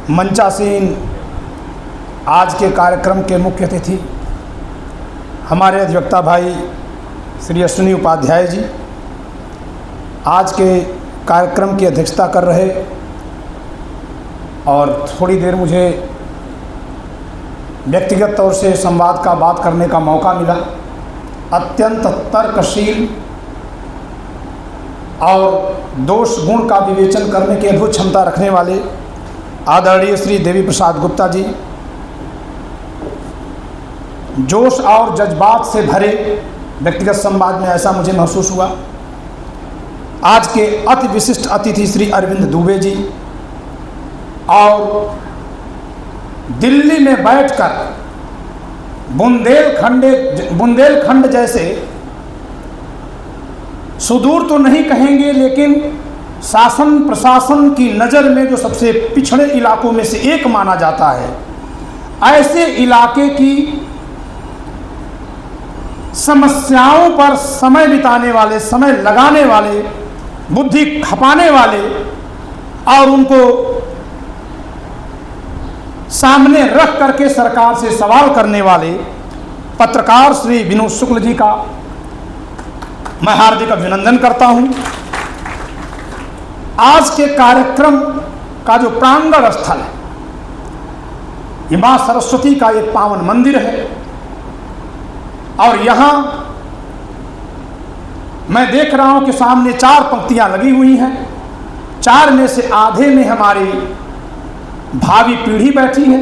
मंचासीन आज के कार्यक्रम के मुख्य अतिथि हमारे अधिवक्ता भाई श्री अश्विनी उपाध्याय जी आज के कार्यक्रम की अध्यक्षता कर रहे, और थोड़ी देर मुझे व्यक्तिगत तौर से संवाद का बात करने का मौका मिला। अत्यंत तर्कशील और दोष गुण का विवेचन करने की अद्भुत क्षमता रखने वाले आदरणीय श्री देवी प्रसाद गुप्ता जी जोश और जज्बात से भरे व्यक्तिगत संवाद में ऐसा मुझे महसूस हुआ। आज के अति विशिष्ट अतिथि श्री अरविंद दुबे जी और दिल्ली में बैठकर बुंदेलखंड जैसे सुदूर तो नहीं कहेंगे, लेकिन शासन प्रशासन की नज़र में जो सबसे पिछड़े इलाकों में से एक माना जाता है, ऐसे इलाके की समस्याओं पर समय बिताने वाले, समय लगाने वाले, बुद्धि खपाने वाले और उनको सामने रख करके सरकार से सवाल करने वाले पत्रकार श्री विनोद शुक्ल जी का मैं हार्दिक अभिनंदन करता हूं। आज के कार्यक्रम का जो प्रांगण स्थल है, ये मां सरस्वती का एक पावन मंदिर है, और यहां मैं देख रहा हूं कि सामने 4 पंक्तियां लगी हुई हैं। 4 में से आधे में हमारी भावी पीढ़ी बैठी है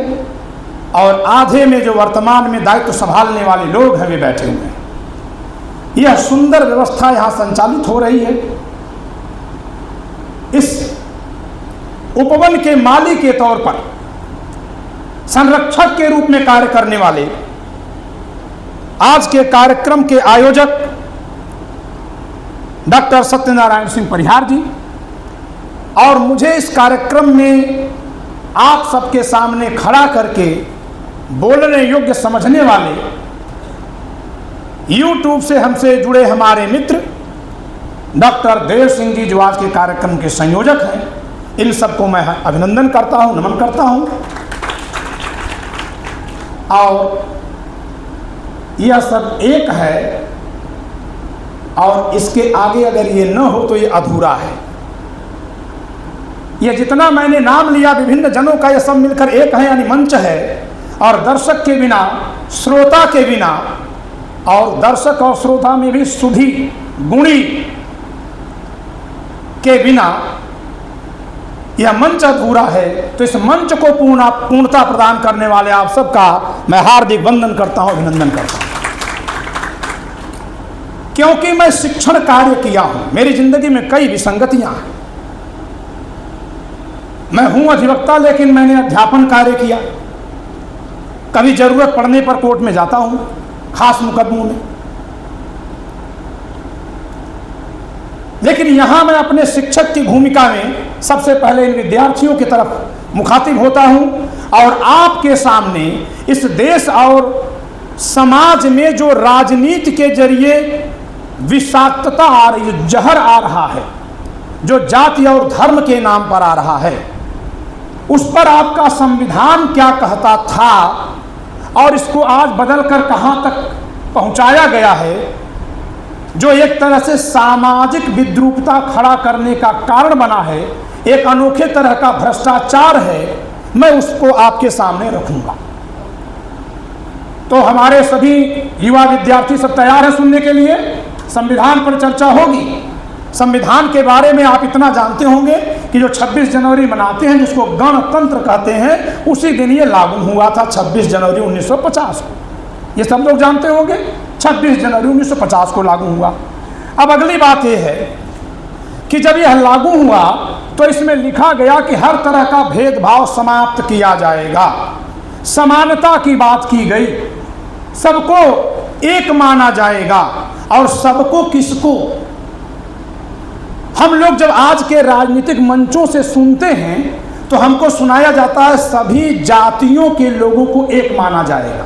और आधे में जो वर्तमान में दायित्व संभालने वाले लोग हैं वे बैठे हुए हैं। यह सुंदर व्यवस्था यहां संचालित हो रही है। इस उपवन के माली के तौर पर संरक्षक के रूप में कार्य करने वाले आज के कार्यक्रम के आयोजक डॉक्टर सत्यनारायण सिंह परिहार जी, और मुझे इस कार्यक्रम में आप सबके सामने खड़ा करके बोलने योग्य समझने वाले YouTube से हमसे जुड़े हमारे मित्र डॉक्टर देव सिंह जी जो आज के कार्यक्रम के संयोजक हैं, इन सबको मैं अभिनंदन करता हूं, नमन करता हूं। और यह सब एक है और इसके आगे अगर ये न हो तो ये अधूरा है। यह जितना मैंने नाम लिया विभिन्न जनों का, यह सब मिलकर एक है, यानी मंच है। और दर्शक के बिना, श्रोता के बिना, और दर्शक और श्रोता में भी सुधी गुणी के बिना यह मंच अधूरा है। तो इस मंच को पूर्णता प्रदान करने वाले आप सबका मैं हार्दिक वंदन करता हूं, अभिनंदन करता हूं। क्योंकि मैं शिक्षण कार्य किया हूं, मेरी जिंदगी में कई विसंगतियां हैं। मैं हूं अधिवक्ता, लेकिन मैंने अध्यापन कार्य किया। कभी जरूरत पड़ने पर कोर्ट में जाता हूं, खास मुकदमों में। लेकिन यहां मैं अपने शिक्षक की भूमिका में सबसे पहले इन विद्यार्थियों की तरफ मुखातिब होता हूं और आपके सामने इस देश और समाज में जो राजनीति के जरिए विषाक्तता आ रही है, जहर आ रहा है, जो जाति और धर्म के नाम पर आ रहा है, उस पर आपका संविधान क्या कहता था और इसको आज बदलकर कहां तक पहुंचाया गया है, जो एक तरह से सामाजिक विद्रूपता खड़ा करने का कारण बना है, एक अनोखे तरह का भ्रष्टाचार है, मैं उसको आपके सामने रखूंगा। तो हमारे सभी युवा विद्यार्थी सब तैयार हैं सुनने के लिए? संविधान पर चर्चा होगी। संविधान के बारे में आप इतना जानते होंगे कि जो 26 जनवरी मनाते हैं, जिसको गणतंत्र कहते हैं, उसी दिन ये लागू हुआ था, 26 जनवरी 1950 को। ये सब लोग जानते होंगे, 26 जनवरी 1950 को लागू हुआ। अब अगली बात यह है कि जब यह लागू हुआ तो इसमें लिखा गया कि हर तरह का भेदभाव समाप्त किया जाएगा, समानता की बात की गई, सबको एक माना जाएगा। और सबको किसको? हम लोग जब आज के राजनीतिक मंचों से सुनते हैं तो हमको सुनाया जाता है सभी जातियों के लोगों को एक माना जाएगा।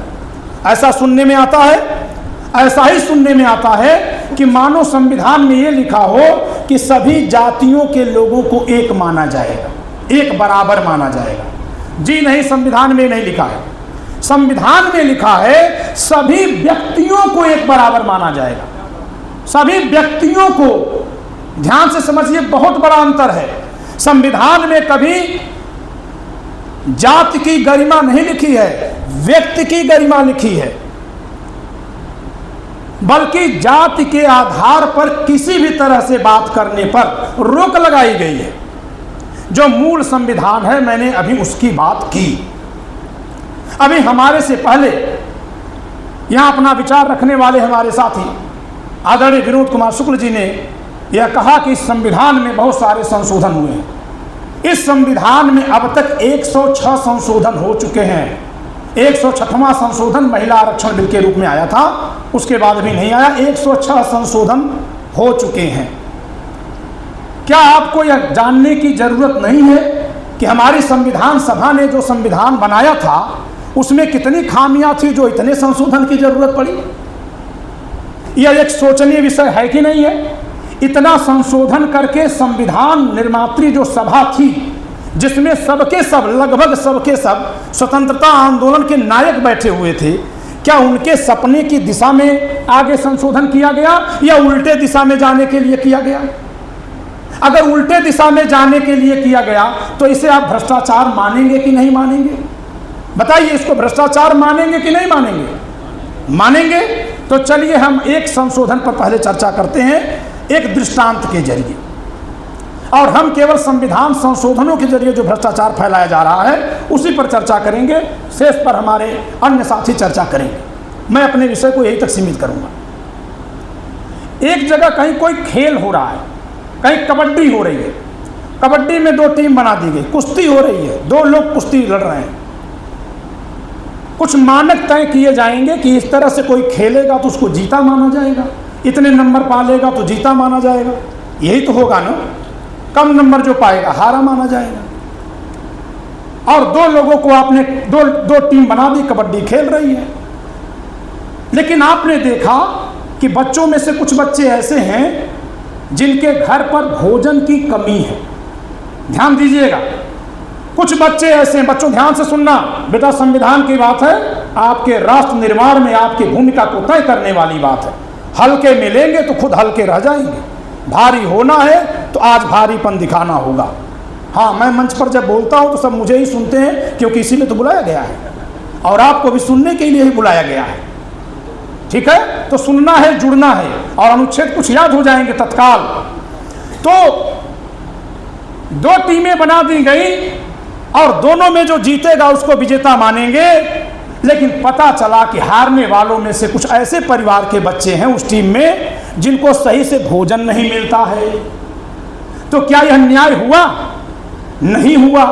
ऐसा सुनने में आता है, ऐसा ही सुनने में आता है कि मानो संविधान में ये लिखा हो कि सभी जातियों के लोगों को एक माना जाएगा, एक बराबर माना जाएगा। जी नहीं, संविधान में नहीं लिखा है। संविधान में लिखा है सभी व्यक्तियों को एक बराबर माना जाएगा। सभी व्यक्तियों को, ध्यान से समझिए, बहुत बड़ा अंतर है। संविधान में कभी जाति की गरिमा नहीं लिखी है, व्यक्ति की गरिमा लिखी है, बल्कि जाति के आधार पर किसी भी तरह से बात करने पर रोक लगाई गई है। जो मूल संविधान है, मैंने अभी उसकी बात की। अभी हमारे से पहले यहां अपना विचार रखने वाले हमारे साथी आदरणीय विनोद कुमार शुक्ल जी ने यह कहा कि इस संविधान में बहुत सारे संशोधन हुए हैं। इस संविधान में अब तक 106 संशोधन हो चुके हैं। 106वां संशोधन महिला आरक्षण बिल के रूप में आया था, उसके बाद भी नहीं आया। 106 संशोधन हो चुके हैं। क्या आपको यह जानने की जरूरत नहीं है कि हमारी संविधान सभा ने जो संविधान बनाया था उसमें कितनी खामियां थी जो इतने संशोधन की जरूरत पड़ी? यह एक सोचनीय विषय है कि नहीं है? इतना संशोधन करके संविधान निर्मात्री जो सभा थी, जिसमें सबके सब, लगभग सबके सब स्वतंत्रता आंदोलन के नायक बैठे हुए थे, क्या उनके सपने की दिशा में आगे संशोधन किया गया या उल्टे दिशा में जाने के लिए किया गया? अगर उल्टे दिशा में जाने के लिए किया गया तो इसे आप भ्रष्टाचार मानेंगे कि नहीं मानेंगे? बताइए, इसको भ्रष्टाचार मानेंगे कि नहीं मानेंगे? मानेंगे। तो चलिए हम एक संशोधन पर पहले चर्चा करते हैं, एक दृष्टांत के जरिए। और हम केवल संविधान संशोधनों के जरिए जो भ्रष्टाचार फैलाया जा रहा है उसी पर चर्चा करेंगे, शेष पर हमारे अन्य साथी चर्चा करेंगे। मैं अपने विषय को यही तक सीमित करूंगा। एक जगह कहीं कोई खेल हो रहा है, कहीं कबड्डी हो रही है, कबड्डी में 2 टीम बना दी गई, कुश्ती हो रही है, 2 लोग कुश्ती लड़ रहे हैं। कुछ मानक तय किए जाएंगे कि इस तरह से कोई खेलेगा तो उसको जीता माना जाएगा, इतने नंबर पा लेगा तो जीता माना जाएगा। यही तो होगा ना, कम नंबर जो पाएगा हारा माना जाएगा। और 2 लोगों को आपने दो टीम बना दी, कबड्डी खेल रही है। लेकिन आपने देखा कि बच्चों में से कुछ बच्चे ऐसे हैं जिनके घर पर भोजन की कमी है। ध्यान दीजिएगा, कुछ बच्चे ऐसे हैं, बच्चों ध्यान से सुनना, बेटा संविधान की बात है, आपके राष्ट्र निर्माण में आपकी भूमिका को तय करने वाली बात है। हल्के में लेंगे तो खुद हल्के रह जाएंगे, भारी होना है तो आज भारीपन दिखाना होगा। हाँ, मैं मंच पर जब बोलता हूं तो सब मुझे ही सुनते हैं, क्योंकि इसीलिए तो बुलाया गया है और आपको भी सुनने के लिए ही बुलाया गया है। ठीक है, तो सुनना है, जुड़ना है, और अनुच्छेद कुछ याद हो जाएंगे तत्काल। तो 2 टीमें बना दी गई और दोनों में जो जीतेगा उसको विजेता मानेंगे। लेकिन पता चला कि हारने वालों में से कुछ ऐसे परिवार के बच्चे हैं उस टीम में जिनको सही से भोजन नहीं मिलता है। तो क्या यह न्याय हुआ? नहीं हुआ।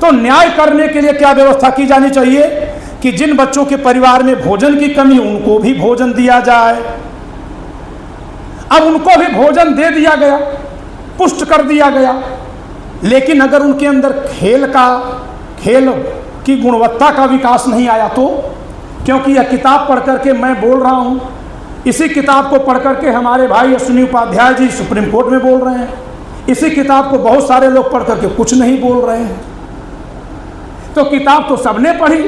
तो न्याय करने के लिए क्या व्यवस्था की जानी चाहिए कि जिन बच्चों के परिवार में भोजन की कमी, उनको भी भोजन दिया जाए। अब उनको भी भोजन दे दिया गया, पुष्ट कर दिया गया। लेकिन अगर उनके अंदर खेल की गुणवत्ता का विकास नहीं आया तो, क्योंकि यह किताब पढ़ करके मैं बोल रहा हूं, इसी किताब को पढ़ करके हमारे भाई अश्विनी उपाध्याय जी सुप्रीम कोर्ट में बोल रहे हैं, इसी किताब को बहुत सारे लोग पढ़ करके कुछ नहीं बोल रहे हैं। तो किताब तो सबने पढ़ी,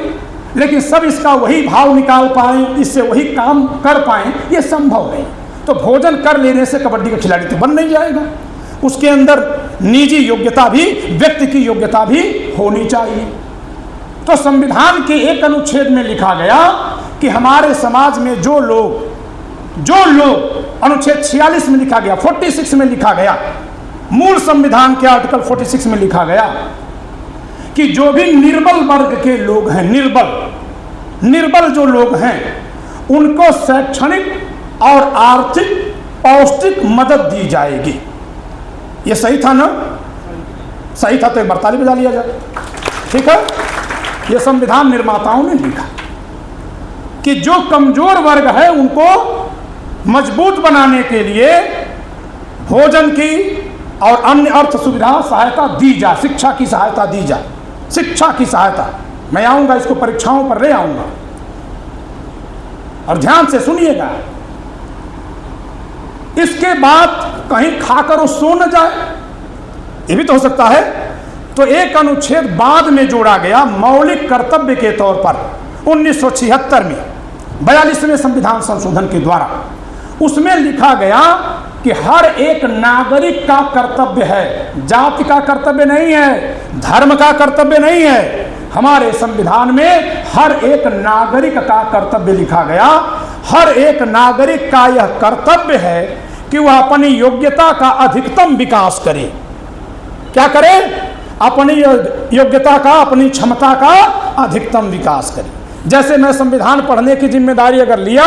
लेकिन सब इसका वही भाव निकाल पाए, इससे वही काम कर पाए, ये संभव नहीं। तो भोजन कर लेने से कबड्डी का खिलाड़ी तो बन नहीं जाएगा। उसके अंदर निजी योग्यता भी, व्यक्ति की योग्यता भी होनी चाहिए। तो संविधान के एक अनुच्छेद में लिखा गया कि हमारे समाज में जो लोग अनुच्छेद 46 में लिखा गया, 46 में लिखा गया, मूल संविधान के आर्टिकल 46 में लिखा गया कि जो भी निर्बल वर्ग के लोग हैं, निर्बल जो लोग हैं, उनको शैक्षणिक और आर्थिक पौष्टिक मदद दी जाएगी। ये सही था ना? सही था तो एक बार ताली बजा लिया जाए। ठीक है, ये संविधान निर्माताओं ने लिखा कि जो कमजोर वर्ग है उनको मजबूत बनाने के लिए भोजन की और अन्य अर्थ सुविधा सहायता दी जाए, शिक्षा की सहायता दी जाए। शिक्षा की सहायता, मैं आऊंगा, इसको परीक्षाओं पर ले आऊंगा, और ध्यान से सुनिएगा। इसके बाद कहीं खाकर वो सो न जाए। ये भी तो हो सकता है तो एक अनुच्छेद बाद में जोड़ा गया मौलिक कर्तव्य के तौर पर 1976 में 42वें संविधान संशोधन के द्वारा। उसमें लिखा गया कि हर एक नागरिक का कर्तव्य है, जाति का कर्तव्य नहीं है, धर्म का कर्तव्य नहीं है। हमारे संविधान में हर एक नागरिक का कर्तव्य लिखा गया। हर एक नागरिक का यह कर्तव्य है कि वह अपनी योग्यता का अधिकतम विकास करे। क्या करे? अपनी योग्यता का, अपनी क्षमता का अधिकतम विकास करे। जैसे मैं संविधान पढ़ने की जिम्मेदारी अगर लिया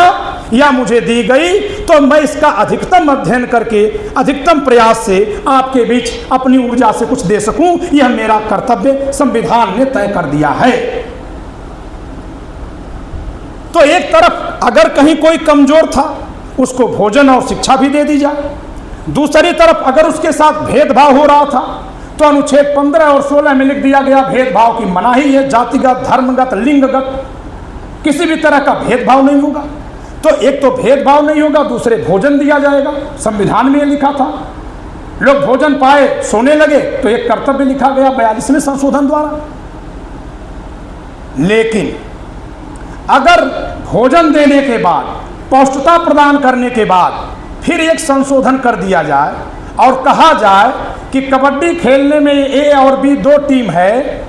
या मुझे दी गई, तो मैं इसका अधिकतम अध्ययन करके अधिकतम प्रयास से आपके बीच अपनी ऊर्जा से कुछ दे सकूं, यह मेरा कर्तव्य संविधान ने तय कर दिया है। तो एक तरफ अगर कहीं कोई कमजोर था, उसको भोजन और शिक्षा भी दे दी जाए। दूसरी तरफ अगर उसके साथ भेदभाव हो रहा था, तो अनुच्छेद 15 और 16 में लिख दिया गया भेदभाव की मनाही है। जातिगत, धर्मगत, लिंगगत किसी भी तरह का भेदभाव नहीं होगा। तो एक तो भेदभाव नहीं होगा, दूसरे भोजन दिया जाएगा। संविधान में लिखा था, लोग भोजन पाए सोने लगे, तो एक कर्तव्य लिखा गया 42वें संशोधन द्वारा। लेकिन अगर भोजन देने के बाद, पौष्टिकता प्रदान करने के बाद फिर एक संशोधन कर दिया जाए और कहा जाए कि कबड्डी खेलने में ए और बी दो टीम है,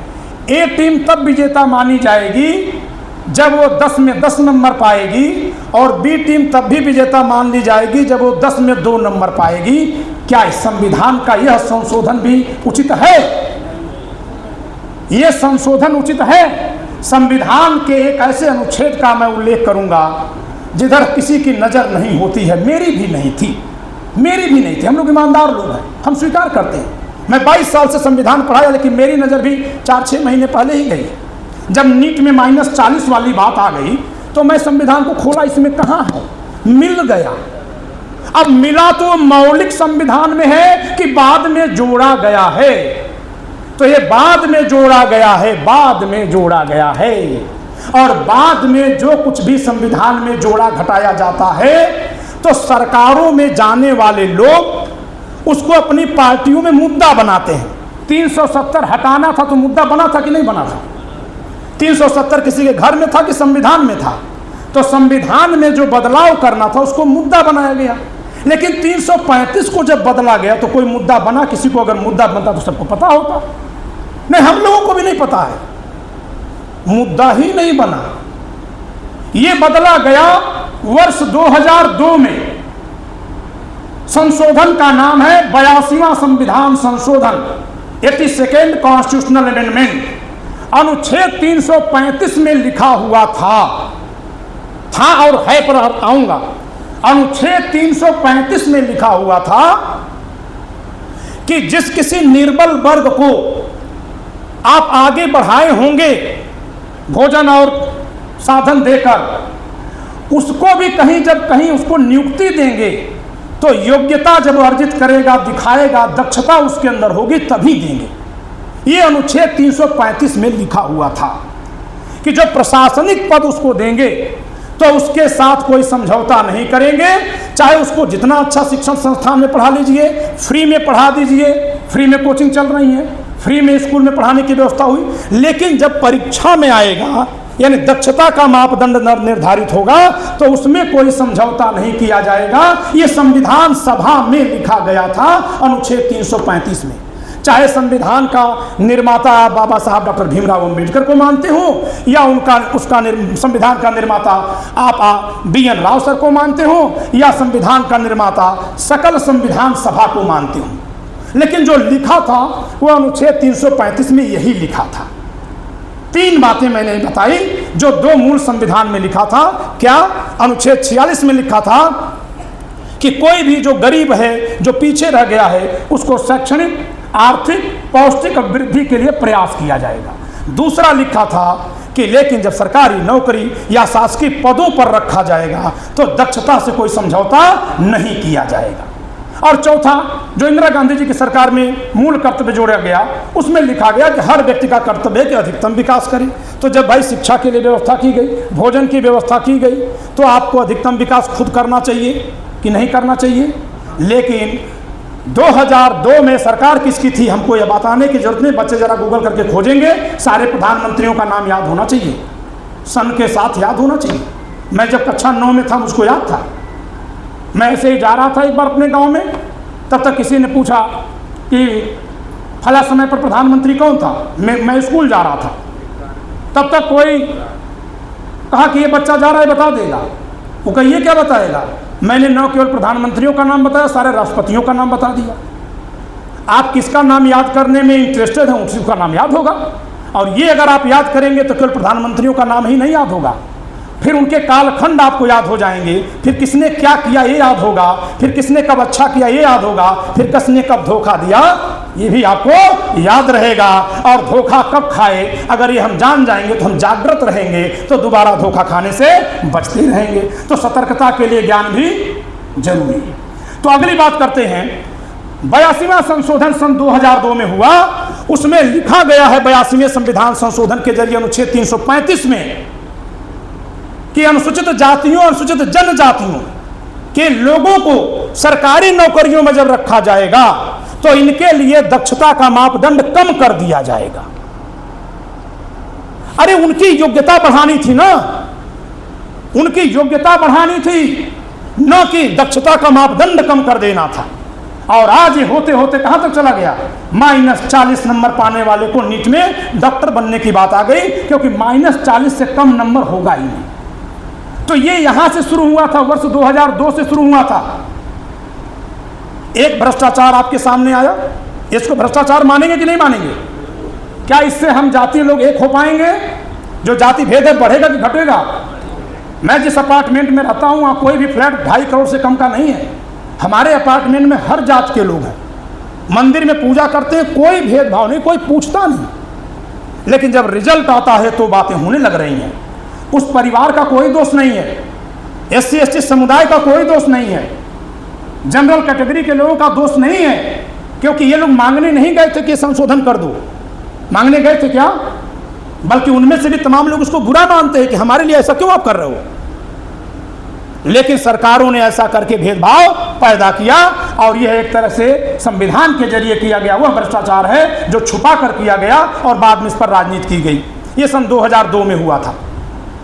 ए टीम तब विजेता मानी जाएगी जब वो 10 में 10 नंबर पाएगी, और बी टीम तब भी विजेता मान ली जाएगी जब वो 10 में 2 नंबर पाएगी। क्या इस संविधान का यह संशोधन भी उचित है? यह संशोधन उचित है? संविधान के एक ऐसे अनुच्छेद का मैं उल्लेख करूंगा जिधर किसी की नजर नहीं होती है। मेरी भी नहीं थी, मेरी भी नहीं थी। हम लोग ईमानदार लोग हैं, हम स्वीकार करते हैं। मैं 22 साल से संविधान पढ़ाया, लेकिन मेरी नजर भी 4-6 महीने पहले ही गई। जब नीट में -40 वाली बात आ गई, तो मैं संविधान को खोला, इसमें कहाँ है? मिल गया। अब मिला तो मौलिक संविधान में है कि बाद में जोड़ा गया है? तो ये बाद में जोड़ा गया है, बाद में जोड़ा गया है। और बाद में जो कुछ भी संविधान में जोड़ा घटाया जाता है, तो सरकारों में जाने वाले लोग उसको अपनी पार्टियों में मुद्दा बनाते हैं। 370 हटाना था तो मुद्दा बना था कि नहीं बना था? 370 किसी के घर में था कि संविधान में था? तो संविधान में जो बदलाव करना था उसको मुद्दा बनाया गया। लेकिन 335 को जब बदला गया तो कोई मुद्दा बना? किसी को अगर मुद्दा बनता तो सबको पता होता। नहीं, हम लोगों को भी नहीं पता है, मुद्दा ही नहीं बना। ये बदला गया वर्ष 2002 में। संशोधन का नाम है 82वां संविधान संशोधन, 82nd कॉन्स्टिट्यूशनल अमेंडमेंट। अनुच्छेद 335 में लिखा हुआ था और है, पर आऊंगा। अनुच्छेद 335 में लिखा हुआ था कि जिस किसी निर्बल वर्ग को आप आगे बढ़ाए होंगे भोजन और साधन देकर, उसको भी जब कहीं उसको नियुक्ति देंगे तो योग्यता जब अर्जित करेगा, दिखाएगा, दक्षता उसके अंदर होगी, तभी देंगे। ये अनुच्छेद 335 में लिखा हुआ था कि जो प्रशासनिक पद उसको देंगे तो उसके साथ कोई समझौता नहीं करेंगे, चाहे उसको जितना अच्छा शिक्षण संस्थान में पढ़ा लीजिए, फ्री में पढ़ा दीजिए, फ्री में कोचिंग चल रही है, फ्री में स्कूल में पढ़ाने की व्यवस्था हुई। लेकिन जब परीक्षा में आएगा, यानी दक्षता का मापदंड निर्धारित होगा, तो उसमें कोई समझौता नहीं किया जाएगा। ये संविधान सभा में लिखा गया था अनुच्छेद 335 में। चाहे संविधान का निर्माता बाबा साहब डॉक्टर भीमराव अंबेडकर को मानते हो, या संविधान का निर्माता आप BN राव सर को मानते हो, या संविधान का निर्माता सकल संविधान सभा को मानते हो, लेकिन जो लिखा था वो अनुच्छेद 335 में यही लिखा था। 3 बातें मैंने बताई जो 2 मूल संविधान में लिखा था। क्या? अनुच्छेद 46 में लिखा था कि कोई भी जो गरीब है, जो पीछे रह गया है, उसको शैक्षणिक, आर्थिक, पौष्टिक वृद्धि के लिए प्रयास किया जाएगा। दूसरा लिखा था कि लेकिन जब सरकारी नौकरी या शासकीय पदों पर रखा जाएगा तो दक्षता से कोई समझौता नहीं किया जाएगा। और चौथा, जो इंदिरा गांधी जी की सरकार में मूल कर्तव्य जोड़ा गया, उसमें लिखा गया कि हर व्यक्ति का कर्तव्य है कि अधिकतम विकास करे। तो जब भाई शिक्षा के लिए व्यवस्था की गई, भोजन की व्यवस्था की गई, तो आपको अधिकतम विकास खुद करना चाहिए कि नहीं करना चाहिए? लेकिन 2002 में सरकार किसकी थी हमको यह बताने की जरूरत नहीं, बच्चे जरा गूगल करके खोजेंगे, सारे प्रधानमंत्रियों का नाम याद होना चाहिए, सन के साथ याद होना चाहिए। मैं जब कक्षा 9 में था मुझको याद था, मैं ऐसे ही जा रहा था एक बार अपने गांव में, तब तक किसी ने पूछा कि फला समय पर प्रधानमंत्री कौन था। मैं स्कूल जा रहा था, तब तक कोई कहा कि ये बच्चा जा रहा है बता देगा। वो कहा ये क्या बताएगा। मैंने न केवल प्रधानमंत्रियों का नाम बताया, सारे राष्ट्रपतियों का नाम बता दिया। आप किसका नाम याद करने में इंटरेस्टेड हैं उसी का नाम याद होगा, और ये अगर आप याद करेंगे तो केवल प्रधानमंत्रियों का नाम ही नहीं याद होगा, फिर उनके कालखंड आपको याद हो जाएंगे, फिर किसने क्या किया ये याद होगा, फिर किसने कब अच्छा किया ये याद होगा, फिर किसने कब धोखा दिया ये भी आपको याद रहेगा। और धोखा कब खाए अगर ये हम जान जाएंगे तो हम जागृत रहेंगे, तो दोबारा धोखा खाने से बचते रहेंगे। तो सतर्कता के लिए ज्ञान भी जरूरी है। तो अगली बात करते हैं, 82वां संशोधन सन 2002 में हुआ। उसमें लिखा गया है 82वें संविधान संशोधन के जरिए अनुच्छेद 335 में कि अनुसूचित जातियों और अनुसूचित जनजातियों के लोगों को सरकारी नौकरियों में जब रखा जाएगा तो इनके लिए दक्षता का मापदंड कम कर दिया जाएगा। अरे उनकी योग्यता बढ़ानी थी ना, उनकी योग्यता बढ़ानी थी, न कि दक्षता का मापदंड कम कर देना था। और आज ये होते होते कहां तक चला गया, -40 नंबर पाने वाले को नीट में डॉक्टर बनने की बात आ गई, क्योंकि -40 से कम नंबर होगा ही नहीं। तो ये यहां से शुरू हुआ था, वर्ष 2002 से शुरू हुआ था। एक भ्रष्टाचार आपके सामने आया, इसको भ्रष्टाचार मानेंगे कि नहीं मानेंगे? क्या इससे हम जातीय लोग एक हो पाएंगे? जो जाति भेद है बढ़ेगा कि घटेगा? मैं जिस अपार्टमेंट में रहता हूं वहां कोई भी फ्लैट 2.5 करोड़ से कम का नहीं है। हमारे अपार्टमेंट में हर जात के लोग हैं, मंदिर में पूजा करते हैं, कोई भेदभाव नहीं, कोई पूछता नहीं। लेकिन जब रिजल्ट आता है तो बातें होने लग रही हैं। उस परिवार का कोई दोष नहीं है, SC ST समुदाय का कोई दोष नहीं है, जनरल कैटेगरी के लोगों का दोष नहीं है, क्योंकि ये लोग मांगने नहीं गए थे कि संशोधन कर दो। मांगने गए थे क्या? बल्कि उनमें से भी तमाम लोग उसको बुरा मानते हैं कि हमारे लिए ऐसा क्यों आप कर रहे हो। लेकिन सरकारों ने ऐसा करके भेदभाव पैदा किया, और यह एक तरह से संविधान के जरिए किया गया वह भ्रष्टाचार है जो छुपा कर किया गया और बाद में इस पर राजनीति की गई। ये सन 2002 में हुआ था,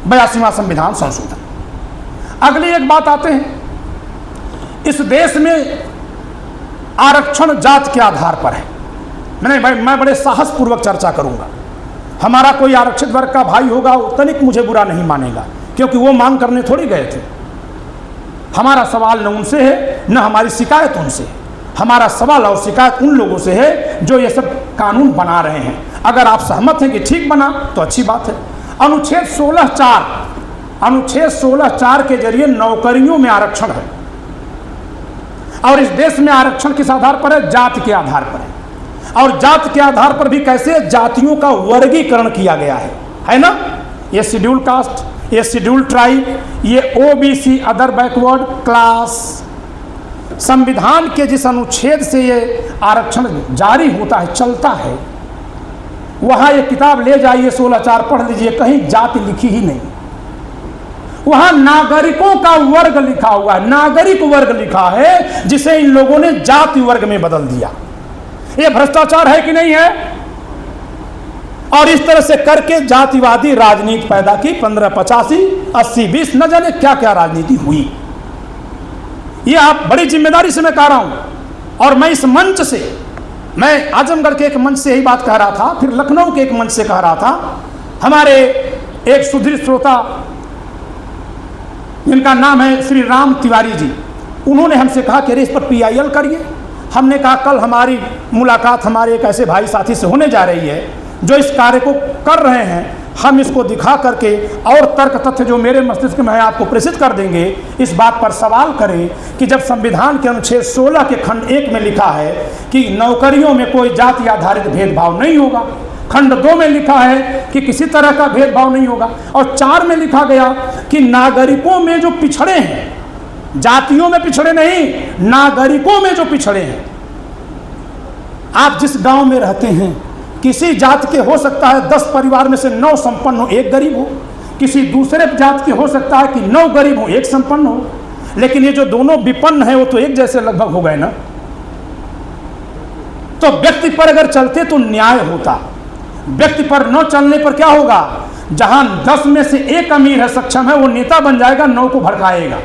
82वां संविधान संशोधन। अगली एक बात आते हैं, इस देश में आरक्षण जात के आधार पर है। मैं बड़े साहसपूर्वक चर्चा करूंगा। हमारा कोई आरक्षित वर्ग का भाई होगा वो तनिक मुझे बुरा नहीं मानेगा, क्योंकि वो मांग करने थोड़ी गए थे। हमारा सवाल न उनसे है न हमारी शिकायत उनसे है, हमारा सवाल और शिकायत उन लोगों से है जो ये सब कानून बना रहे हैं। अगर आप सहमत हैं कि ठीक बना तो अच्छी बात है। अनुच्छेद 16(4) के जरिए नौकरियों में आरक्षण है, और इस देश में आरक्षण किस आधार पर है? जाति के आधार पर है। और जाति के आधार पर भी कैसे? जातियों का वर्गीकरण किया गया है ना? ये शेड्यूल कास्ट, ये शेड्यूल ट्राइब, ये OBC अदर बैकवर्ड क्लास। संविधान के जिस अनुच्छेद से ये आरक्षण जारी होता है, चलता है, वहां ये किताब ले जाइए 16(4) पढ़ लीजिए, कहीं जाति लिखी ही नहीं। वहां नागरिकों का वर्ग लिखा हुआ है, नागरिक वर्ग लिखा है, जिसे इन लोगों ने जाति वर्ग में बदल दिया। ये भ्रष्टाचार है कि नहीं है? और इस तरह से करके जातिवादी राजनीति पैदा की। 1585, 80, 20 न जाने क्या क्या राजनीति हुई। ये आप बड़ी जिम्मेदारी से मैं कह रहा हूं। और मैं इस मंच से, मैं आजमगढ़ के एक मंच से यही बात कह रहा था, फिर लखनऊ के एक मंच से कह रहा था। हमारे एक सुदृढ़ श्रोता जिनका नाम है श्री राम तिवारी जी, उन्होंने हमसे कहा कि अरे इस पर PIL करिए। हमने कहा कल हमारी मुलाकात हमारे एक ऐसे भाई साथी से होने जा रही है जो इस कार्य को कर रहे हैं। हम इसको दिखा करके और तर्क तथ्य जो मेरे मस्तिष्क में है आपको प्रेषित कर देंगे। इस बात पर सवाल करें कि जब संविधान के अनुच्छेद 16 के खंड 1 में लिखा है कि नौकरियों में कोई जाति आधारित भेदभाव नहीं होगा, खंड 2 में लिखा है कि किसी तरह का भेदभाव नहीं होगा, और 4 में लिखा गया कि नागरिकों में जो पिछड़े हैं, जातियों में पिछड़े नहीं, नागरिकों में जो पिछड़े हैं। आप जिस गांव में रहते हैं, किसी जात के हो सकता है 10 परिवार में से 9 संपन्न हो, 1 गरीब हो। किसी दूसरे जात के हो सकता है कि 9 गरीब हो, 1 संपन्न हो। लेकिन ये जो दोनों विपन्न है वो तो एक जैसे लगभग हो गए ना। तो व्यक्ति पर अगर चलते तो न्याय होता, व्यक्ति पर न चलने पर क्या होगा, जहां 10 में से 1 अमीर है, सक्षम है, वो नेता बन जाएगा, 9 को भड़काएगा।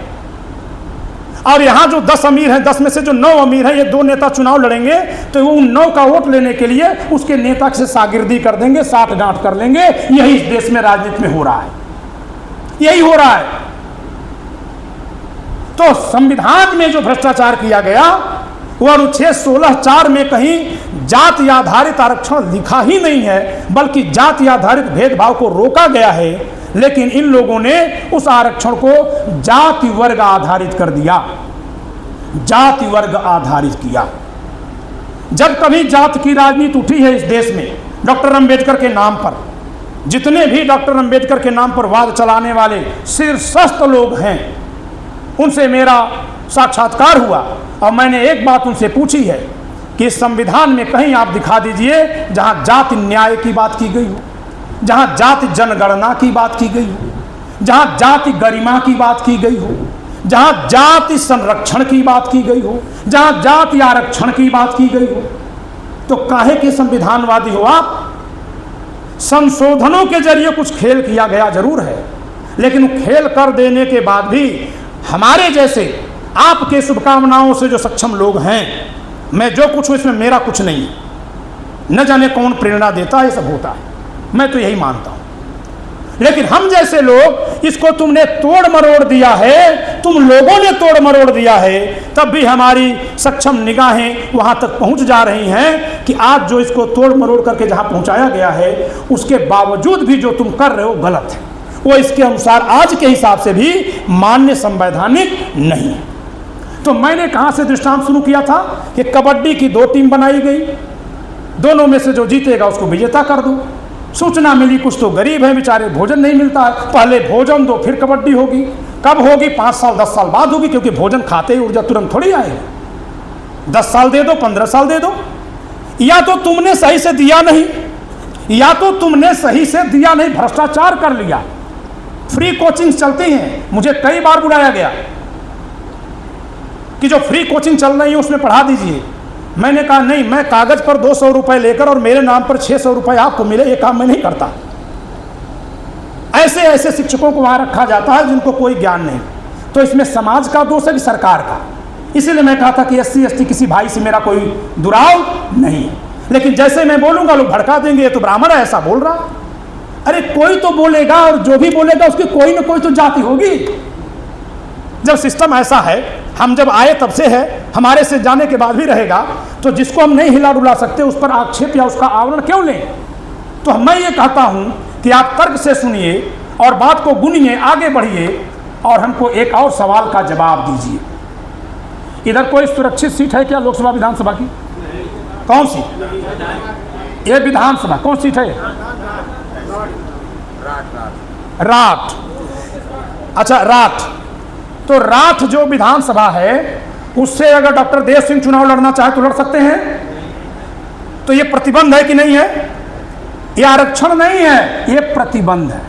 और यहां जो 10 अमीर हैं, 10 में से जो 9 अमीर हैं, ये 2 नेता चुनाव लड़ेंगे तो वो उन 9 का वोट लेने के लिए उसके नेता से शागिर्दी कर देंगे, साठ गांठ कर लेंगे। यही इस देश में राजनीति में हो रहा है, यही हो रहा है। तो संविधान में जो भ्रष्टाचार किया गया वह अनुच्छेद 16(4) में कहीं जाति आधारित आरक्षण लिखा ही नहीं है, बल्कि जाति आधारित भेदभाव को रोका गया है। लेकिन इन लोगों ने उस आरक्षण को जाति वर्ग आधारित कर दिया, जाति वर्ग आधारित किया। जब कभी जात की राजनीति उठी है इस देश में, डॉक्टर अंबेडकर के नाम पर, जितने भी डॉक्टर अंबेडकर के नाम पर वाद चलाने वाले शीर्षस्थ लोग हैं, उनसे मेरा साक्षात्कार हुआ और मैंने एक बात उनसे पूछी है कि संविधान में कहीं आप दिखा दीजिए जहां जाति न्याय की बात की गई हो, जहां जाति जनगणना की बात की गई हो, जहां जाति गरिमा की बात की गई हो, जहां जाति संरक्षण की बात की गई हो, जहां जाति आरक्षण की बात की गई हो। तो काहे के संविधानवादी हो आप? संशोधनों के जरिए कुछ खेल किया गया जरूर है, लेकिन खेल कर देने के बाद भी हमारे जैसे आपके शुभकामनाओं से जो सक्षम लोग हैं, मैं जो कुछ हूं इसमें मेरा कुछ नहीं है, न जाने कौन प्रेरणा देता है, ये सब होता है, मैं तो यही मानता हूं। लेकिन हम जैसे लोग, इसको तुमने तोड़ मरोड़ दिया है, तुम लोगों ने तोड़ मरोड़ दिया है, तब भी हमारी सक्षम निगाहें वहां तक पहुंच जा रही हैं कि आज जो इसको तोड़ मरोड़ करके जहां पहुंचाया गया है, उसके बावजूद भी जो तुम कर रहे हो गलत है, वो इसके अनुसार आज के हिसाब से भी मान्य संवैधानिक नहीं है। तो मैंने कहां से दृष्टांत शुरू किया था कि कबड्डी की 2 टीम बनाई गई, दोनों में से जो जीतेगा उसको विजेता कर दो। सूचना मिली कुछ तो गरीब है बेचारे, भोजन नहीं मिलता है, पहले भोजन दो फिर कबड्डी होगी। कब होगी? 5 साल 10 साल बाद होगी, क्योंकि भोजन खाते ही ऊर्जा तुरंत थोड़ी आएगी। 10 साल दे दो, 15 साल दे दो। या तो तुमने सही से दिया नहीं, या तो तुमने सही से दिया नहीं, भ्रष्टाचार कर लिया। फ्री कोचिंग चलती हैं, मुझे कई बार बुलाया गया कि जो फ्री कोचिंग चल रही है उसमें पढ़ा दीजिए। मैंने कहा नहीं, मैं कागज पर 200 रुपए लेकर और मेरे नाम पर 600 रुपए आपको मिले, ये काम मैं नहीं करता। ऐसे ऐसे शिक्षकों को वहां रखा जाता है जिनको कोई ज्ञान नहीं। तो इसमें समाज का दोष है कि सरकार का? इसीलिए मैं कहा था कि SC ST किसी भाई से मेरा कोई दुराव नहीं है, लेकिन जैसे मैं बोलूंगा लोग भड़का देंगे, ये तो ब्राह्मण है ऐसा बोल रहा। अरे कोई तो बोलेगा, और जो भी बोलेगा उसकी कोई ना कोई तो जाति होगी। जब सिस्टम ऐसा है, हम जब आए तब से है, हमारे से जाने के बाद भी रहेगा, तो जिसको हम नहीं हिला डुला सकते उस पर आक्षेप या उसका आवरण क्यों लें? तो मैं ये कहता हूं कि आप तर्क से सुनिए और बात को गुनिए, आगे बढ़िए और हमको एक और सवाल का जवाब दीजिए। इधर कोई सुरक्षित सीट है क्या लोकसभा विधानसभा की? कौन सी? ये विधानसभा कौन सीट है? राठ। अच्छा, राठ। तो राठ जो विधानसभा है, उससे अगर डॉक्टर देव सिंह चुनाव लड़ना चाहे तो लड़ सकते हैं। तो ये प्रतिबंध है कि नहीं है? ये आरक्षण नहीं है, ये प्रतिबंध है,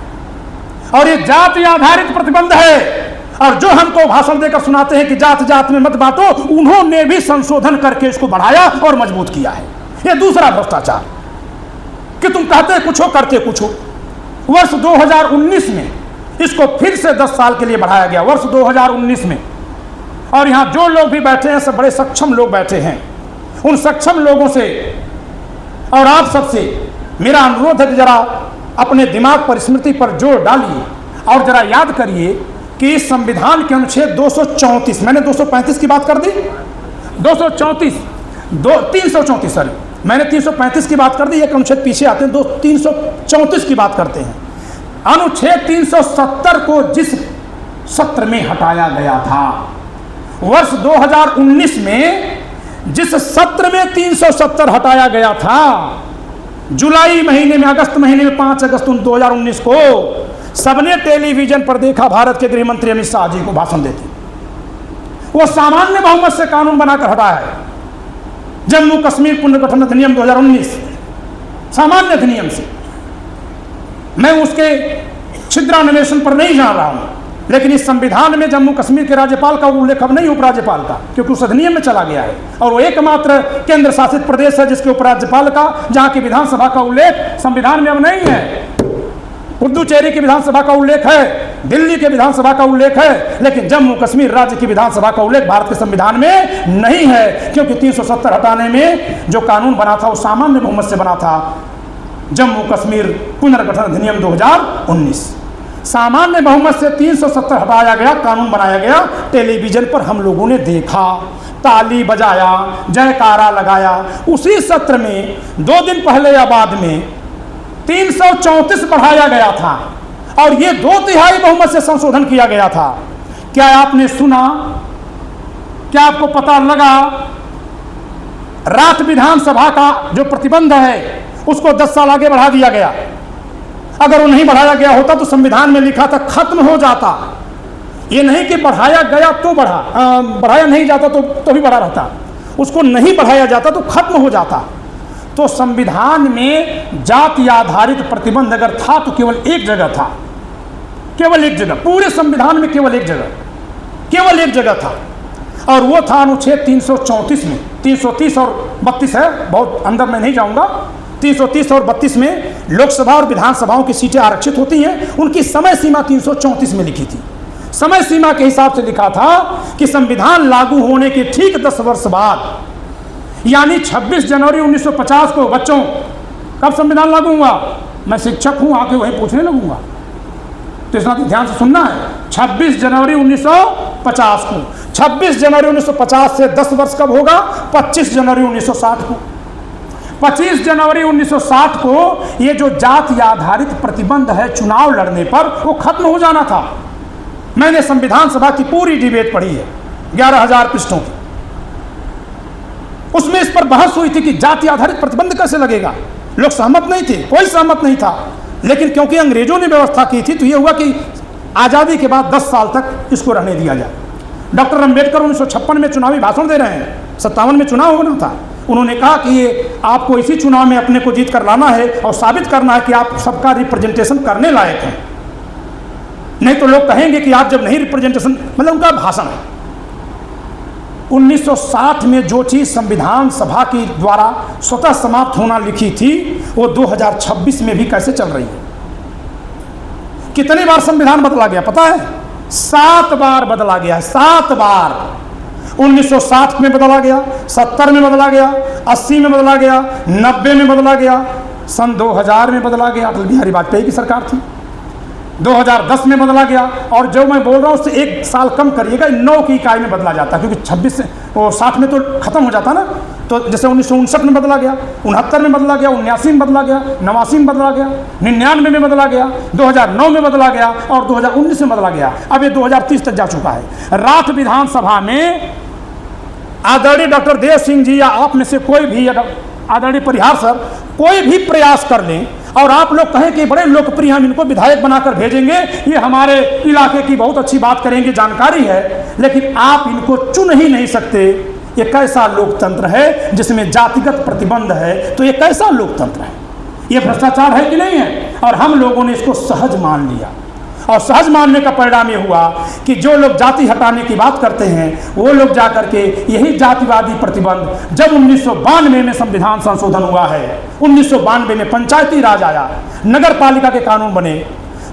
और ये जाति आधारित प्रतिबंध है। और जो हमको भाषण देकर सुनाते हैं कि जात जात में मत बांटो, उन्होंने भी संशोधन करके इसको बढ़ाया और मजबूत किया है। ये दूसरा भ्रष्टाचार कि तुम कहते कुछ हो करते कुछ हो। वर्ष 2019 में इसको फिर से 10 साल के लिए बढ़ाया गया, वर्ष 2019 में। और यहाँ जो लोग भी बैठे हैं सब बड़े सक्षम लोग बैठे हैं। उन सक्षम लोगों से और आप सबसे मेरा अनुरोध है कि जरा अपने दिमाग पर, स्मृति पर जोर डालिए और जरा याद करिए कि इस संविधान के अनुच्छेद 234, मैंने 235 की बात कर दी, 334 सॉरी, मैंने 335 की बात कर दी, एक अनुच्छेद पीछे आते हैं, 334 की बात करते हैं। अनुच्छेद 370 को जिस सत्र में हटाया गया था, वर्ष 2019 में जिस सत्र में 370 हटाया गया था, जुलाई महीने में, अगस्त महीने में, 5 अगस्त 2019 को सबने टेलीविजन पर देखा भारत के गृह मंत्री अमित शाह जी को भाषण देते। वो सामान्य बहुमत से कानून बनाकर हटाया है, जम्मू कश्मीर पुनर्गठन अधिनियम 2019, सामान्य अधिनियम से। मैं उसके छिद्रान्वेषण पर नहीं जा रहा हूं, लेकिन इस संविधान में जम्मू कश्मीर के राज्यपाल का उल्लेख अब नहीं, उपराज्यपाल का, क्योंकि उस अधिनियम में चला गया है। और वो एकमात्र केंद्र शासित प्रदेश है जिसके उपराज्यपाल का, जहाँ की विधानसभा का उल्लेख संविधान में अब नहीं है। पुदुचेरी की विधानसभा का उल्लेख है, दिल्ली के विधानसभा का उल्लेख है, लेकिन जम्मू कश्मीर राज्य की विधानसभा का उल्लेख भारत के संविधान में नहीं है, क्योंकि 370 हटाने में जो कानून बना था वो सामान्य बहुमत से बना था। जम्मू कश्मीर पुनर्गठन अधिनियम 2019 सामान्य बहुमत से 370 हटाया गया, कानून बनाया गया। टेलीविजन पर हम लोगों ने देखा, ताली बजाया, जयकारा लगाया। उसी सत्र में 2 दिन पहले या बाद में 334 बढ़ाया गया था और ये 2/3 बहुमत से संशोधन किया गया था। क्या आपने सुना, क्या आपको पता लगा? राज्य विधानसभा का जो प्रतिबंध है उसको 10 साल आगे बढ़ा दिया गया। अगर वो नहीं बढ़ाया गया होता तो संविधान में लिखा था खत्म हो जाता। ये नहीं कि बढ़ाया गया तो बढ़ाया नहीं जाता तो भी बढ़ा रहता, उसको नहीं बढ़ाया जाता तो खत्म हो जाता। तो संविधान में जाति आधारित प्रतिबंध अगर था तो केवल एक जगह था, केवल एक जगह, पूरे संविधान में केवल एक जगह था, और वो था अनुच्छेद 334 में। 330 और 32 है, बहुत अंदर में नहीं जाऊंगा। 330 और 32 में लोकसभा और विधानसभाओं की सीटें आरक्षित होती हैं। उनकी समय सीमा 334 में लिखी थी। समय सीमा के हिसाब से लिखा था कि संविधान लागू होने के ठीक 10 वर्ष बाद, यानी 26 जनवरी 1950 को, बच्चों कब संविधान लागू हुआ? मैं शिक्षक हूं, आके वहीं पूछने लगूंगा, तो इतना ध्यान से सुनना है। 26 जनवरी 1950 को, 26 जनवरी 1950 से 10 वर्ष कब होगा? 25 जनवरी 1960 को। 25 जनवरी 1960 को ये जो जाति आधारित प्रतिबंध है चुनाव लड़ने पर, वो खत्म हो जाना था। मैंने संविधान सभा की पूरी डिबेट पढ़ी है, 11,000 पृष्ठों की। उसमें इस पर बहस हुई थी कि जाति आधारित प्रतिबंध कैसे लगेगा। लोग सहमत नहीं थे, कोई सहमत नहीं था, लेकिन क्योंकि अंग्रेजों ने व्यवस्था की थी तो ये हुआ कि आज़ादी के बाद 10 साल तक इसको रहने दिया जाए। डॉक्टर अम्बेडकर 1956 में चुनावी भाषण दे रहे हैं, 57 में चुनाव होना था। उन्होंने कहा कि ये आपको इसी चुनाव में अपने को जीत कर लाना है और साबित करना है कि आप सबका रिप्रेजेंटेशन करने लायक हैं, नहीं तो लोग कहेंगे कि आप जब नहीं रिप्रेजेंटेशन, मतलब उनका भाषण है। 1960 में जो चीज़ संविधान सभा की द्वारा स्वतः समाप्त होना लिखी थी, वो 2026 में भी कैसे चल रही है। कितनी बार संविधान बदला गया पता है? 7 बार बदला गया है, 7 बार। 1960 में बदला गया, 70 में बदला गया, 80 में बदला गया, 90 में बदला गया, सन 2000 में बदला गया, अटल बिहारी वाजपेयी की सरकार थी। 2010 में बदला गया, और जो मैं बोल रहा हूँ उससे 1 साल कम करिएगा, 9 की इकाई में बदला जाता है, क्योंकि 26 से वो 60 में तो खत्म हो जाता ना। तो जैसे 1959 में बदला गया, 69 में बदला गया, 79 में बदला गया, 89 में बदला गया, 99 में बदला गया, 2009 में बदला गया और 2019 में बदला गया। अब ये 2030 तक जा चुका है। राज्य विधानसभा में आदरणीय डॉक्टर देव सिंह जी या आप में से कोई भी, आदरणीय परिहार सर, कोई भी प्रयास कर लें और आप लोग कहें कि बड़े लोकप्रिय, हम इनको विधायक बनाकर भेजेंगे, ये हमारे इलाके की बहुत अच्छी बात करेंगे, जानकारी है, लेकिन आप इनको चुन ही नहीं सकते। ये कैसा लोकतंत्र है जिसमें जातिगत प्रतिबंध है? तो ये कैसा लोकतंत्र है? ये भ्रष्टाचार है कि नहीं है? और हम लोगों ने इसको सहज मान लिया, और सहज मानने का परिणाम ये हुआ कि जो लोग जाति हटाने की बात करते हैं वो लोग जाकर के यही जातिवादी प्रतिबंध, जब 1992 में संविधान संशोधन हुआ है, 1992 में पंचायती राज आया, नगर पालिका के कानून बने,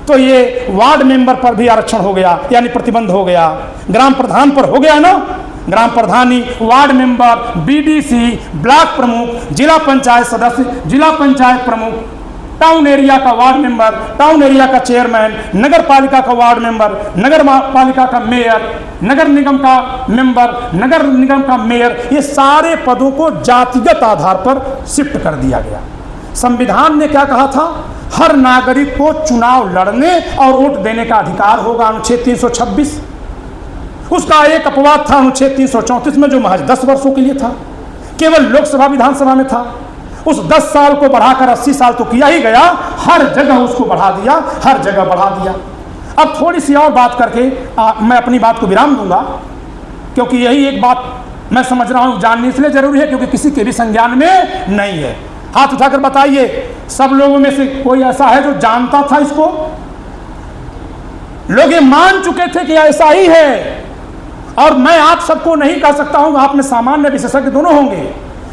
तो ये वार्ड मेंबर पर भी आरक्षण हो गया, यानी प्रतिबंध हो गया। ग्राम प्रधान पर हो गया ना, ग्राम प्रधानी, वार्ड मेंबर, बीडीसी, ब्लॉक प्रमुख, जिला पंचायत सदस्य, जिला पंचायत प्रमुख, टाउन एरिया का वार्ड मेंबर, टाउन एरिया का चेयरमैन, नगर पालिका का वार्ड मेंबर, नगर पालिका का मेयर, नगर निगम का मेंबर, नगर निगम का मेयर, ये सारे पदों को जातिगत आधार पर शिफ्ट कर दिया गया। संविधान ने क्या कहा था? हर नागरिक को चुनाव लड़ने और वोट देने का अधिकार होगा, अनुच्छेद 326। उसका एक अपवाद था अनुच्छेद 334 में, जो महज 10 वर्षों के लिए था, केवल लोकसभा विधानसभा में था। उस 10 साल को बढ़ाकर 80 साल तो किया ही गया, हर जगह उसको बढ़ा दिया, हर जगह बढ़ा दिया। अब थोड़ी सी और बात करके मैं अपनी बात को विराम दूंगा, क्योंकि यही एक बात मैं समझ रहा हूँ जाननी इसलिए जरूरी है क्योंकि किसी के भी संज्ञान में नहीं है। हाथ उठाकर बताइए, सब लोगों में से कोई ऐसा है जो जानता था इसको? लोग ये मान चुके थे कि ऐसा ही है। और मैं आप सबको नहीं कह सकता हूं, आप में सामान्य विशेषज्ञ दोनों होंगे।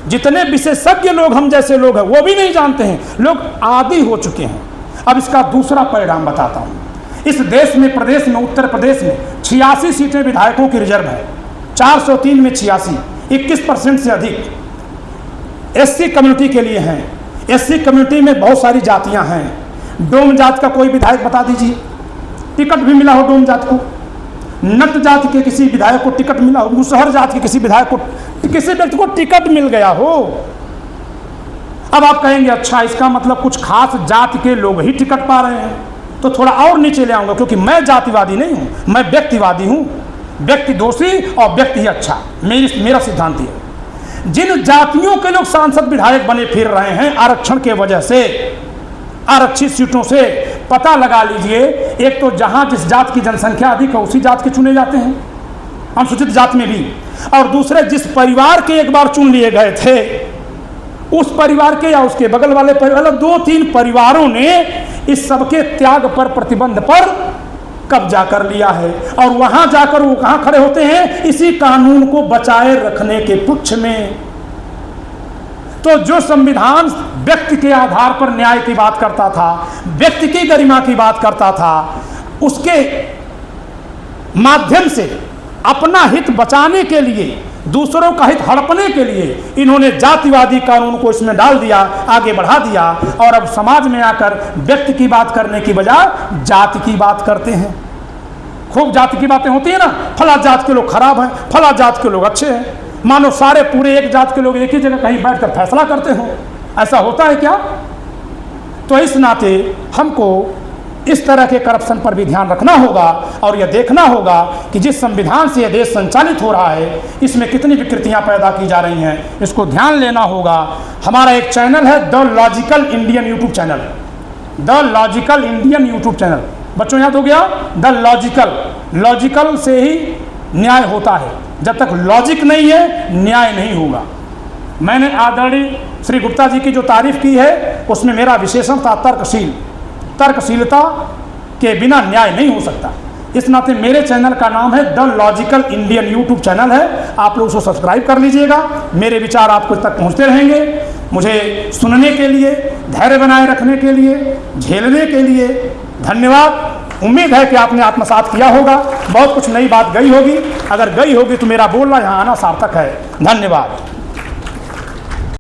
जितने विशेषज्ञ लोग हम जैसे लोग हैं वो भी नहीं जानते हैं, लोग आदी हो चुके हैं। अब इसका दूसरा परिणाम बताता हूं। इस देश में, प्रदेश में, उत्तर प्रदेश में 86 सीटें विधायकों की रिजर्व है, 403 में 86, 21% से अधिक एससी कम्युनिटी के लिए हैं। एससी कम्युनिटी में बहुत सारी जातियां हैं। डोम जात का कोई विधायक बता दीजिए, टिकट भी मिला हो डोम जात को। नट जाति के किसी विधायक को टिकट मिला हो, मुसहर जाति के किसी विधायक को, किसी व्यक्ति को टिकट मिल गया हो। अब आप कहेंगे अच्छा इसका मतलब कुछ खास जाति के लोग ही टिकट पा रहे हैं, तो थोड़ा और नीचे ले आऊंगा, क्योंकि मैं जातिवादी नहीं हूं, मैं व्यक्तिवादी हूं। व्यक्ति दोषी और व्यक्ति ही अच्छा, मेरा सिद्धांत है। जिन जातियों के लोग सांसद विधायक बने फिर रहे हैं आरक्षण के वजह से, आरक्षित सीटों से, पता लगा लीजिए, एक तो जहां जिस जात की जनसंख्या अधिक है उसी जात के चुने जाते हैं, अनुसूचित जात में भी, और दूसरे जिस परिवार के एक बार चुन लिए गए थे उस परिवार के या उसके बगल वाले परिवार, 2-3 परिवारों ने इस सबके त्याग पर, प्रतिबंध पर कब्जा कर लिया है। और वहां जाकर वो कहां खड़े होते हैं, इसी कानून को बचाए रखने के पक्ष में। तो जो संविधान व्यक्ति के आधार पर न्याय की बात करता था, व्यक्ति की गरिमा की बात करता था, उसके माध्यम से अपना हित बचाने के लिए, दूसरों का हित हड़पने के लिए इन्होंने जातिवादी कानून को इसमें डाल दिया, आगे बढ़ा दिया। और अब समाज में आकर व्यक्ति की बात करने की बजाय जाति की बात करते हैं। खूब जाति की बातें होती है ना, फला जात के लोग खराब हैं, फला जात के लोग अच्छे हैं, मानो सारे पूरे एक जात के लोग एक ही जगह कहीं बैठकर फैसला करते हो। ऐसा होता है क्या? तो इस नाते हमको इस तरह के करप्शन पर भी ध्यान रखना होगा और यह देखना होगा कि जिस संविधान से यह देश संचालित हो रहा है इसमें कितनी विकृतियां पैदा की जा रही हैं, इसको ध्यान लेना होगा। हमारा एक चैनल है the logical Indian YouTube channel, the logical Indian YouTube channel, बच्चों याद हो गया, द लॉजिकल, लॉजिकल से ही न्याय होता है, जब तक लॉजिक नहीं है न्याय नहीं होगा। मैंने आदरणीय श्री गुप्ता जी की जो तारीफ की है उसमें मेरा विशेषण था तर्कशील, तर्कशीलता के बिना न्याय नहीं हो सकता। इस नाते मेरे चैनल का नाम है the logical Indian YouTube channel है, आप लोग उसको सब्सक्राइब कर लीजिएगा। मेरे विचार आपको तक पहुंचते रहेंगे। मुझे सुनने के लिए, धैर्य बनाए रखने के लिए, झेलने के लिए धन्यवाद। उम्मीद है कि आपने आत्मसात किया होगा, बहुत कुछ नई बात गई होगी, अगर गई होगी तो मेरा बोलना यहाँ आना सार्थक है। धन्यवाद।